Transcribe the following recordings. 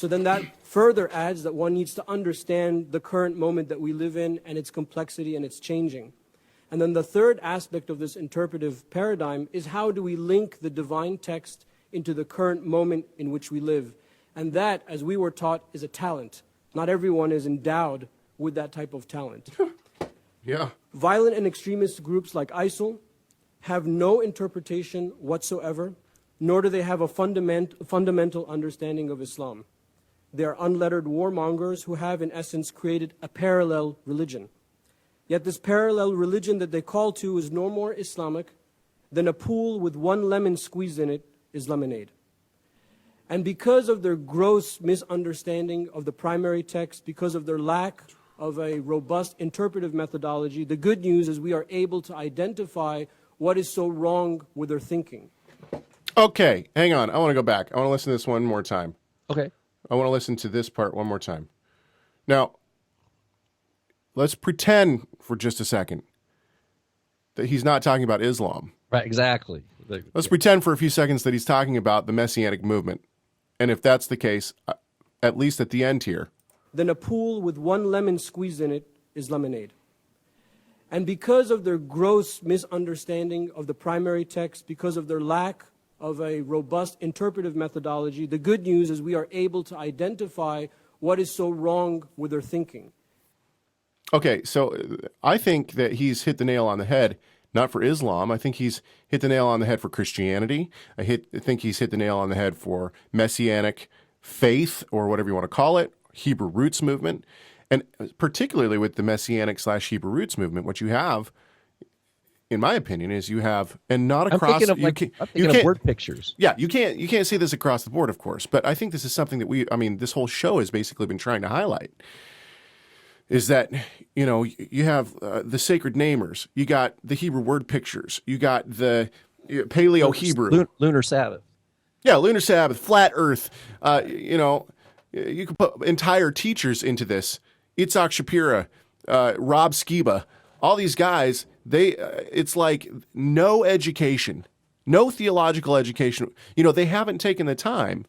So then that further adds that one needs to understand the current moment that we live in and its complexity and its changing. And then the third aspect of this interpretive paradigm is how do we link the divine text into the current moment in which we live. And that, as we were taught, is a talent. Not everyone is endowed with that type of talent. Yeah. Violent and extremist groups like ISIL have no interpretation whatsoever, nor do they have a fundamental understanding of Islam. They are unlettered warmongers who have, in essence, created a parallel religion. Yet this parallel religion that they call to is no more Islamic than a pool with one lemon squeezed in it is lemonade. And because of their gross misunderstanding of the primary text, because of their lack of a robust interpretive methodology, the good news is we are able to identify what is so wrong with their thinking. Okay, hang on. I want to go back. I want to listen to this one more time. Okay. I want to listen to this part one more time. Now, let's pretend for just a second that he's not talking about Islam. Right, exactly. Let's pretend for a few seconds that he's talking about the Messianic movement. And if that's the case, at least at the end here. Then a pool with one lemon squeezed in it is lemonade. And because of their gross misunderstanding of the primary text, because of their lack of a robust interpretive methodology, the good news is we are able to identify what is so wrong with their thinking. Okay, so I think that he's hit the nail on the head, not for Islam. I think he's hit the nail on the head for Christianity. I think he's hit the nail on the head for Messianic faith, or whatever you want to call it, Hebrew roots movement. And particularly with the Messianic/Hebrew roots movement, what you have, in my opinion, is you have, and not across. I'm thinking of word pictures. Yeah, you can't see this across the board, of course. But I think this is something that this whole show has basically been trying to highlight. Is that, you have the sacred namers, you got the Hebrew word pictures, you got the Paleo-Hebrew. Lunar Sabbath. Yeah, Lunar Sabbath, flat Earth. You could put entire teachers into this. Itzhak Shapira, Rob Skiba, all these guys, it's like no education, no theological education. They haven't taken the time,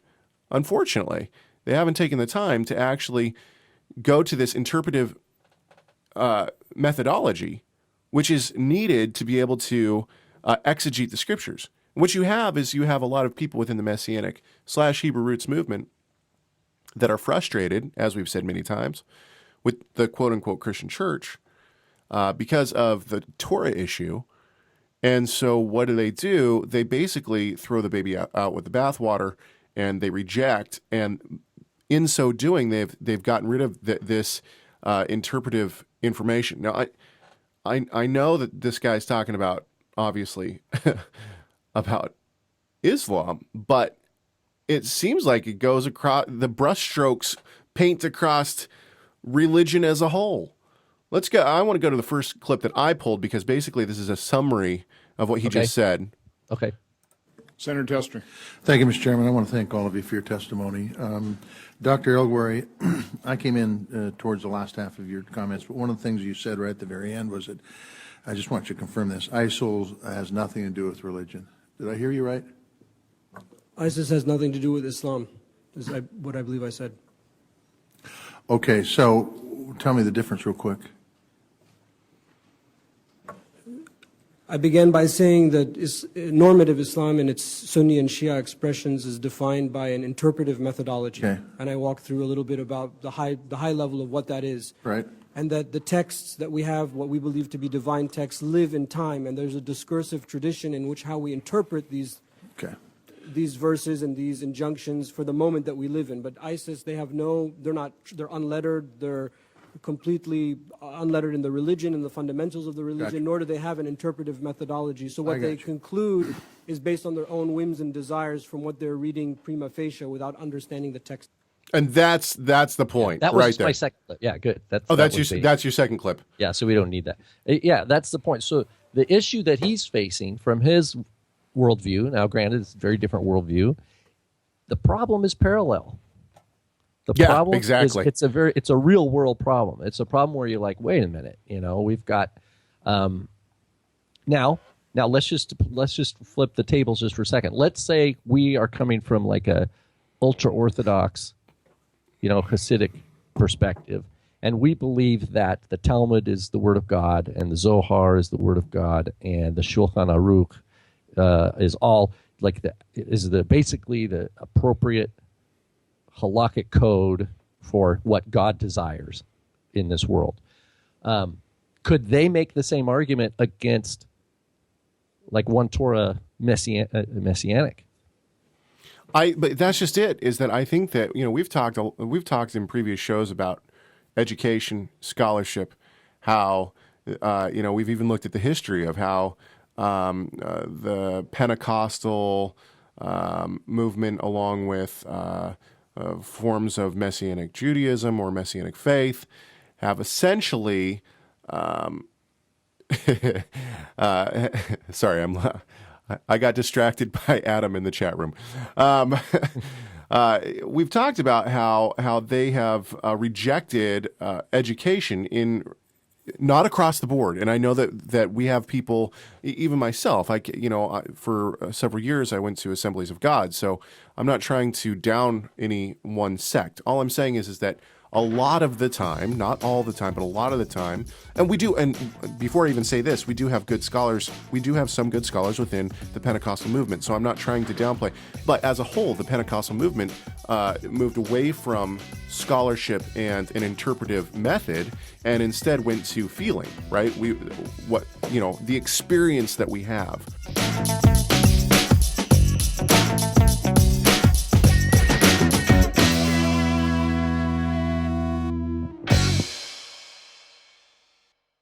unfortunately, to actually go to this interpretive methodology, which is needed to be able to exegete the scriptures. What you have is a lot of people within the Messianic/Hebrew roots movement that are frustrated, as we've said many times, with the quote-unquote Christian church because of the Torah issue. And so what do? They basically throw the baby out with the bathwater, and they reject. And in so doing, they've gotten rid of this interpretive information. Now, I know that this guy's talking about, obviously, about Islam, but it seems like it goes across, the brushstrokes paint across religion as a whole. Let's go. I want to go to the first clip that I pulled because basically this is a summary of what he just said. Okay. Senator Tester. Thank you, Mr. Chairman. I want to thank all of you for your testimony. Dr. Elguary, I came in towards the last half of your comments, but one of the things you said right at the very end was that, I just want you to confirm this, ISIL has nothing to do with religion. Did I hear you right? ISIS has nothing to do with Islam, is what I believe I said. Okay, so tell me the difference real quick. I began by saying that normative Islam in its Sunni and Shia expressions is defined by an interpretive methodology. Okay. And I walked through a little bit about the high level of what that is. Right. And that the texts that we have, what we believe to be divine texts, live in time. And there's a discursive tradition in which how we interpret these verses and these injunctions for the moment that we live in. But ISIS, they're unlettered, they're completely unlettered in the religion and the fundamentals of the religion, nor do they have an interpretive methodology. So what they conclude is based on their own whims and desires from what they're reading prima facie without understanding the text. And that's the point. That was right there. my second clip. Yeah, good. That's your second clip. Yeah, so we don't need that. Yeah, that's the point. So the issue that he's facing from his worldview, now granted it's a very different worldview, the problem is parallel. The problem exactly. is it's a real world problem. It's a problem where you're like, wait a minute, we've got now let's just flip the tables just for a second. Let's say we are coming from like a ultra orthodox Hasidic perspective. And we believe that the Talmud is the Word of God, and the Zohar is the Word of God, and the Shulchan Aruch is all basically the appropriate halakhic code for what God desires in this world. Could they make the same argument against like one Torah messianic? But that's just it. Is that I think that we've talked in previous shows about education, scholarship, how we've even looked at the history of how the Pentecostal movement, along with forms of Messianic Judaism or Messianic faith, have essentially. Sorry, I got distracted by Adam in the chat room. We've talked about how they have rejected education not across the board, and I know that we have people, even myself. For several years I went to Assemblies of God, so I'm not trying to down any one sect. All I'm saying is that a lot of the time, not all the time, but a lot of the time, and before I even say this, we do have good scholars. We do have some good scholars within the Pentecostal movement, so I'm not trying to downplay. But as a whole, the Pentecostal movement moved away from scholarship and an interpretive method, and instead went to feeling, right? The experience that we have.